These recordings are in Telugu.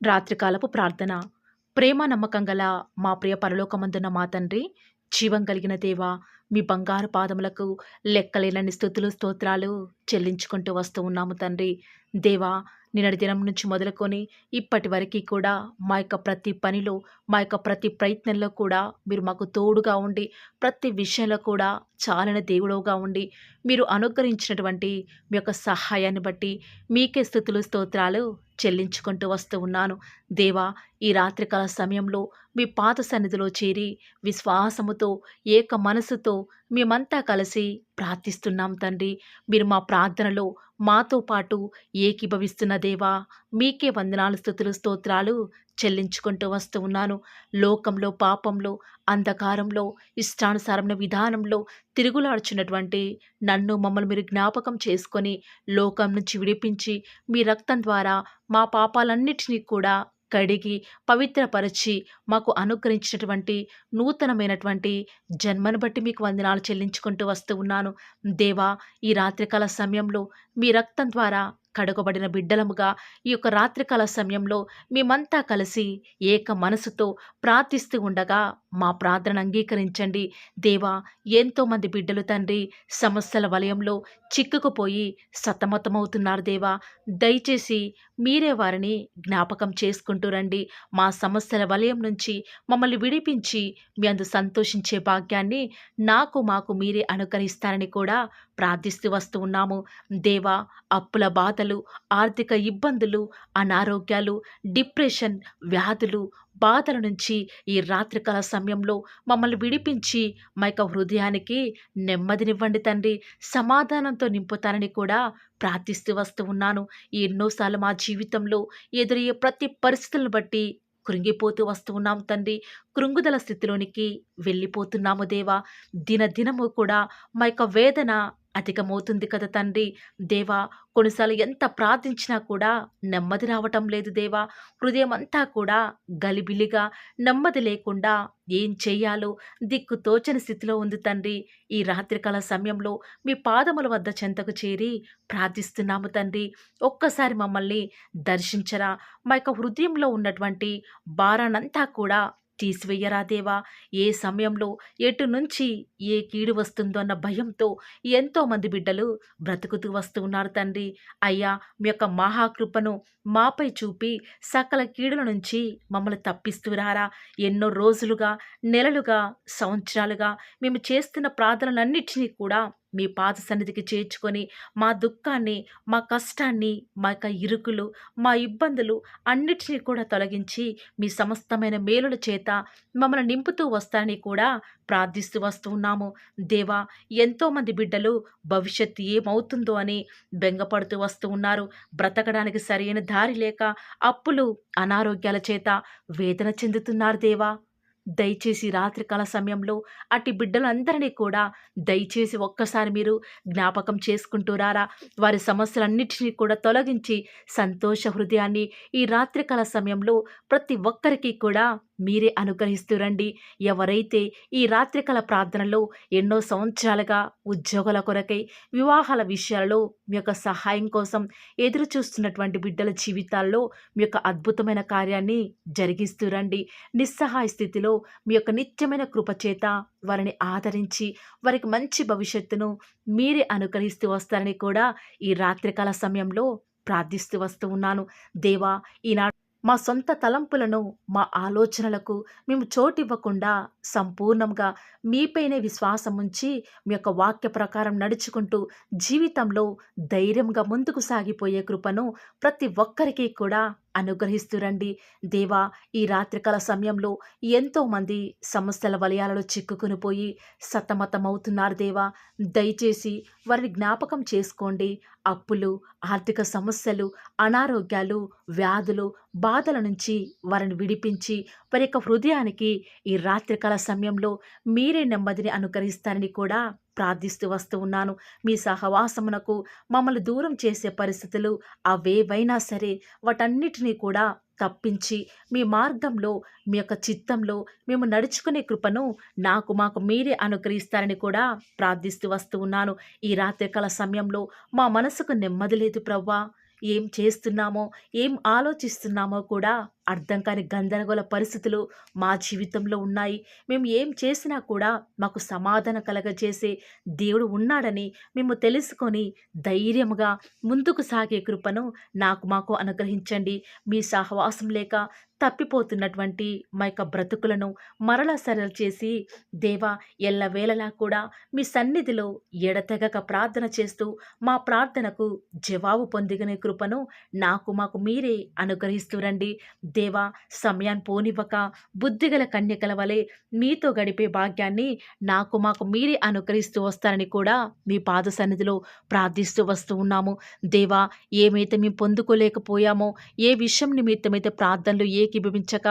రాత్రికాలపు ప్రార్థన. ప్రేమ నమ్మకం గల మా ప్రియ పరలోకమందున్న మా తండ్రి, జీవం కలిగిన దేవా, మీ బంగారు పాదములకు లెక్కలేనన్ని స్తుతులు, స్తోత్రాలు చెల్లించుకుంటూ వస్తూ ఉన్నాము తండ్రి. దేవా, నిన్నటి దినం నుంచి మొదలుకొని ఇప్పటి వరకి కూడా మా యొక్క ప్రతి పనిలో, మా యొక్క ప్రతి ప్రయత్నంలో కూడా మీరు మాకు తోడుగా ఉండి, ప్రతి విషయంలో కూడా చాలిన దేవుడవుగా ఉండి, మీరు అనుగ్రహించినటువంటి మీ యొక్క సహాయాన్ని బట్టి మీకే స్తుతులు, స్తోత్రాలు చెల్లించుకుంటూ వస్తూ ఉన్నాను. దేవా, ఈ రాత్రికాల సమయంలో మీ పాద సన్నిధిలో చేరి విశ్వాసముతో, ఏక మనసుతో మేమంతా కలిసి ప్రార్థిస్తున్నాం తండ్రి. మీరు మా ప్రార్థనలో మాతో పాటు ఏకీభవిస్తున్న దేవా, మీకే వందనాలు, స్తుతులు, స్తోత్రాలు చెల్లించుకుంటూ వస్తూ ఉన్నాను. లోకంలో, పాపంలో, అంధకారంలో, ఇష్టానుసారమైన విధానంలో తిరుగులాడుచున్నటువంటి నన్ను, మమ్మల్ని మీరు జ్ఞాపకం చేసుకొని లోకం నుంచి విడిపించి మీ రక్తం ద్వారా మా పాపాలన్నిటినీ కూడా కడిగి పవిత్రపరచి మాకు అనుగ్రహించినటువంటి నూతనమైనటువంటి జన్మను బట్టి మీకు వందనాలు చెల్లించుకుంటూ వస్తూ ఉన్నాను. దేవా, ఈ రాత్రికాల సమయంలో మీ రక్తం ద్వారా కడగబడిన బిడ్డలముగా ఈ యొక్క రాత్రికాల సమయంలో మేమంతా కలిసి ఏక మనసుతో ప్రార్థిస్తూ ఉండగా మా ప్రార్థన అంగీకరించండి. దేవా, ఎంతోమంది బిడ్డలు తండ్రి సమస్యల వలయంలో చిక్కుకుపోయి సతమతమవుతున్నారు దేవా. దయచేసి మీరే వారిని జ్ఞాపకం చేసుకుంటూ రండి. మా సమస్యల వలయం నుంచి మమ్మల్ని విడిపించి మీ అందు సంతోషించే భాగ్యాన్ని మాకు మీరే అనుగ్రహిస్తారని కూడా ప్రార్థిస్తూ వస్తూ ఉన్నాము. దేవా, అప్పుల బాధలు, ఆర్థిక ఇబ్బందులు, అనారోగ్యాలు, డిప్రెషన్, వ్యాధులు, బాధల నుంచి ఈ రాత్రికాల సమయంలో మమ్మల్ని విడిపించి మా యొక్క హృదయానికి నెమ్మదినివ్వండి తండ్రి. సమాధానంతో నింపుతానని కూడా ప్రార్థిస్తూ వస్తూ ఉన్నాను. ఎన్నోసార్లు మా జీవితంలో ఎదురయ్యే ప్రతి పరిస్థితులను బట్టి కృంగిపోతూ వస్తూ ఉన్నాం తండ్రి. కృంగుదల స్థితిలోనికి వెళ్ళిపోతున్నాము దేవా. దినదినము కూడా మా యొక్క వేదన అధికమవుతుంది కదా తండ్రి. దేవా, కొన్నిసార్లు ఎంత ప్రార్థించినా కూడా నెమ్మది రావటం లేదు దేవా. హృదయం అంతా కూడా గలిబిలిగా, నెమ్మది లేకుండా ఏం చెయ్యాలో దిక్కు తోచని స్థితిలో ఉంది తండ్రి. ఈ రాత్రికాల సమయంలో మీ పాదముల వద్ద చెంతకు చేరి ప్రార్థిస్తున్నాము తండ్రి. ఒక్కసారి మమ్మల్ని దర్శించరా. మా యొక్క హృదయంలో ఉన్నటువంటి భారానంతా కూడా తీసివేయరా దేవా. ఏ సమయంలో ఎటు నుంచి ఏ కీడు వస్తుందో అన్న భయంతో ఎంతోమంది బిడ్డలు బ్రతుకుతూ వస్తూ ఉన్నారు తండ్రి. అయ్యా, మీ యొక్క మహాకృపను మాపై చూపి సకల కీడుల నుంచి మమ్మల్ని తప్పిస్తూ రారా. ఎన్నో రోజులుగా, నెలలుగా, సంవత్సరాలుగా మేము చేస్తున్న ప్రార్థనలన్నిటినీ కూడా మీ పాద సన్నిధికి చేర్చుకొని మా దుఃఖాన్ని, మా కష్టాన్ని, మా యొక్క ఇరుకులు, మా ఇబ్బందులు అన్నిటినీ కూడా తొలగించి మీ సమస్తమైన మేలుల చేత మమ్మల్ని నింపుతూ వస్తానని కూడా ప్రార్థిస్తూ వస్తూ ఉన్నాము. దేవా, ఎంతోమంది బిడ్డలు భవిష్యత్తు ఏమవుతుందో అని బెంగపడుతూ వస్తూ ఉన్నారు. బ్రతకడానికి సరైన దారి లేక అప్పులు, అనారోగ్యాల చేత వేదన చెందుతున్నారు దేవా. దయచేసి రాత్రికాల సమయంలో అట్టి బిడ్డలందరినీ కూడా దయచేసి ఒక్కసారి మీరు జ్ఞాపకం చేసుకుంటూ రారా. వారి సమస్యలన్నిటినీ కూడా తొలగించి సంతోష హృదయాన్ని ఈ రాత్రికాల సమయంలో ప్రతి ఒక్కరికి కూడా మీరే అనుగ్రహిస్తూ రండి. ఎవరైతే ఈ రాత్రికాల ప్రార్థనలో ఎన్నో సంవత్సరాలుగా ఉద్యోగాల కొరకై, వివాహాల విషయాలలో మీ యొక్క సహాయం కోసం ఎదురు చూస్తున్నటువంటి బిడ్డల జీవితాల్లో మీ యొక్క అద్భుతమైన కార్యాన్ని జరిగిస్తూ రండి. నిస్సహాయ స్థితిలో మీ యొక్క నిత్యమైన కృపచేత వారిని ఆదరించి వారికి మంచి భవిష్యత్తును మీరే అనుగ్రహిస్తూ వస్తారని కూడా ఈ రాత్రికాల సమయంలో ప్రార్థిస్తూ వస్తూ ఉన్నాను. దేవా, ఈనాడు మా సొంత తలంపులను, మా ఆలోచనలకు మేము చోటివ్వకుండా సంపూర్ణంగా మీపైనే విశ్వాసం ఉంచి మీ యొక్క వాక్య ప్రకారం నడుచుకుంటూ జీవితంలో ధైర్యంగా ముందుకు సాగిపోయే కృపను ప్రతి ఒక్కరికి కూడా అనుగ్రహిస్తూ రండి. దేవా, ఈ రాత్రికాల సమయంలో ఎంతోమంది సమస్యల వలయాలలో చిక్కుకుని పోయి సతమతమవుతున్నారు దేవా. దయచేసి వారిని జ్ఞాపకం చేసుకోండి. అప్పులు, ఆర్థిక సమస్యలు, అనారోగ్యాలు, వ్యాధులు, బాధల నుంచి వారిని విడిపించి వారి యొక్క హృదయానికి ఈ రాత్రికాల సమయంలో మీరే నెమ్మదిని అనుగ్రహిస్తారని కూడా ప్రార్థిస్తూ వస్తూ ఉన్నాను. మీ సహవాసమునకు మమ్మల్ని దూరం చేసే పరిస్థితులు అవేవైనా సరే వాటన్నిటినీ కూడా తప్పించి మీ మార్గంలో, మీ యొక్క చిత్తంలో మేము నడుచుకునే కృపను మాకు మీరే అనుగ్రహిస్తారని కూడా ప్రార్థిస్తూ వస్తూ ఉన్నాను. ఈ రాత్రికాల సమయంలో మా మనసుకు నెమ్మది లేదు ప్రవ్వా. ఏం చేస్తున్నామో, ఏం ఆలోచిస్తున్నామో కూడా అర్థం కాని గందరగోళ పరిస్థితులు మా జీవితంలో ఉన్నాయి. మేము ఏం చేసినా కూడా మాకు సమాధానం కలగజేసే దేవుడు ఉన్నాడని మేము తెలుసుకొని ధైర్యముగా ముందుకు సాగే కృపను మాకు అనుగ్రహించండి. మీ సహవాసం లేక తప్పిపోతున్నటువంటి మా యొక్క బ్రతుకులను మరలా సరళ చేసి దేవా ఎల్లవేళలా కూడా మీ సన్నిధిలో ఎడతెగక ప్రార్థన చేస్తూ మా ప్రార్థనకు జవాబు పొందిగనే కృపను మాకు మీరే అనుగ్రహిస్తూ రండి. దేవా సమయాన్ని పోనివ్వక బుద్ధిగల కన్యకల వలె మీతో గడిపే భాగ్యాన్ని మాకు మీరే అనుగ్రహిస్తూ వస్తారని కూడా మీ పాద సన్నిధిలో ప్రార్థిస్తూ వస్తూ ఉన్నాము. దేవా ఏమైతే మేము పొందుకోలేకపోయామో, ఏ విషయం నిమిత్తమైతే ప్రార్థనలు ఏకీభవించక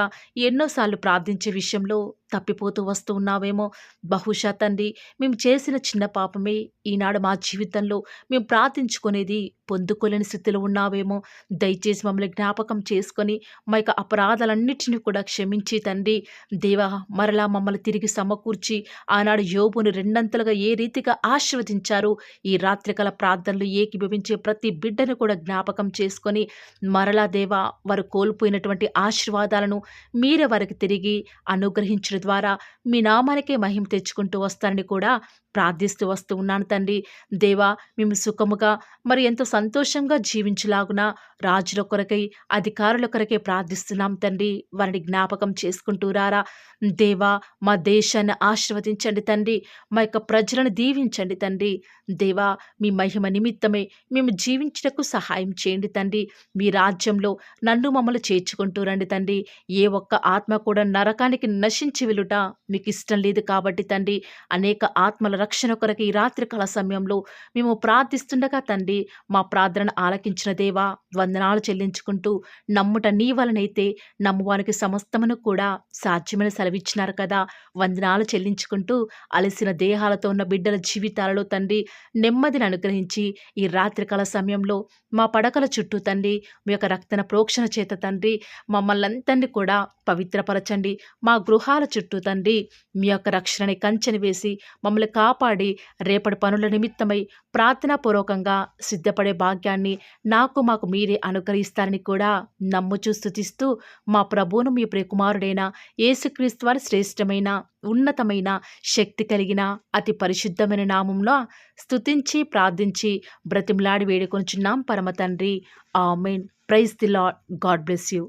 ఎన్నోసార్లు ప్రార్థించే విషయంలో తప్పిపోతూ వస్తూ ఉన్నావేమో, బహుశా తండ్రి మేము చేసిన చిన్న పాపమే ఈనాడు మా జీవితంలో మేము ప్రార్థించుకునేది పొందుకోలేని స్థితిలో ఉన్నావేమో, దయచేసి మమ్మల్ని జ్ఞాపకం చేసుకొని మా యొక్క అపరాధాలన్నిటిని కూడా క్షమించి తండ్రి దేవా మరలా మమ్మల్ని తిరిగి సమకూర్చి ఆనాడు యోబుని రెండంతలుగా ఏ రీతిగా ఆశీర్వదించారో ఈ రాత్రికాల ప్రార్థనలు ఏకీభవించే ప్రతి బిడ్డను కూడా జ్ఞాపకం చేసుకొని మరలా దేవా వారు కోల్పోయినటువంటి ఆశీర్వాదాలను మీరే వారికి తిరిగి అనుగ్రహించడం ద్వారా మీ నామానికే మహిమ తెచ్చుకుంటూ వస్తారని కూడా ప్రార్థిస్తూ వస్తూ ఉన్నాను తండ్రి. దేవా మేము సుఖముగా మరి ఎంతో సంతోషంగా జీవించలాగున రాజుల కొరకై అధికారుల కొరకై ప్రార్థిస్తున్నాం తండ్రి. వారిని జ్ఞాపకం చేసుకుంటూ రారా దేవా. మా దేశాన్ని ఆశీర్వదించండి తండ్రి. మా యొక్క ప్రజలను దీవించండి తండ్రి. దేవా మీ మహిమ నిమిత్తమే మేము జీవించటకు సహాయం చేయండి తండ్రి. మీ రాజ్యంలో నన్ను మమ్మల్ని చేర్చుకుంటూ రండి తండ్రి. ఏ ఒక్క ఆత్మ కూడా నరకానికి నశించి వెళ్ళుట మీకు ఇష్టం లేదు కాబట్టి తండ్రి, అనేక ఆత్మల రక్షణ కొరకు ఈ రాత్రికాల సమయంలో మేము ప్రార్థిస్తుండగా తండ్రి మా ప్రార్థనను ఆలకించిన దేవా వందనాలు చెల్లించుకుంటూ, నమ్ముట నీ వలనైతే నమ్మువానికి సమస్తమును కూడా సాధ్యమని సెలవిచ్చినారు కదా, వందనాలు చెల్లించుకుంటూ అలసిన దేహాలతో ఉన్న బిడ్డల జీవితాలలో తండ్రి నెమ్మదిని అనుగ్రహించి ఈ రాత్రికాల సమయంలో మా పడకల చుట్టూ తండ్రి మీ యొక్క రక్తన ప్రోక్షణ చేత తండ్రి మమ్మల్ని కూడా పవిత్రపరచండి. మా గృహాల చుట్టూ తండ్రి మీ యొక్క రక్షణని కంచెని వేసి మమ్మల్ని కాపాడి రేపటి పనుల నిమిత్తమై ప్రార్థనాపూర్వకంగా సిద్ధపడే భాగ్యాన్ని మాకు మీరే అనుగ్రహిస్తారని కూడా నమ్ముచూ స్తుతిస్తూ మా ప్రభువును మీ ప్రియకుమారుడైన యేసుక్రీస్తు వారి శ్రేష్టమైన ఉన్నతమైన శక్తి కలిగిన అతి పరిశుద్ధమైన నామంలో స్తుతించి ప్రార్థించి బ్రతిమలాడి వేడుకొనుచున్నాం పరమ తండ్రి. ఆమేన్. Praise the Lord. God bless you.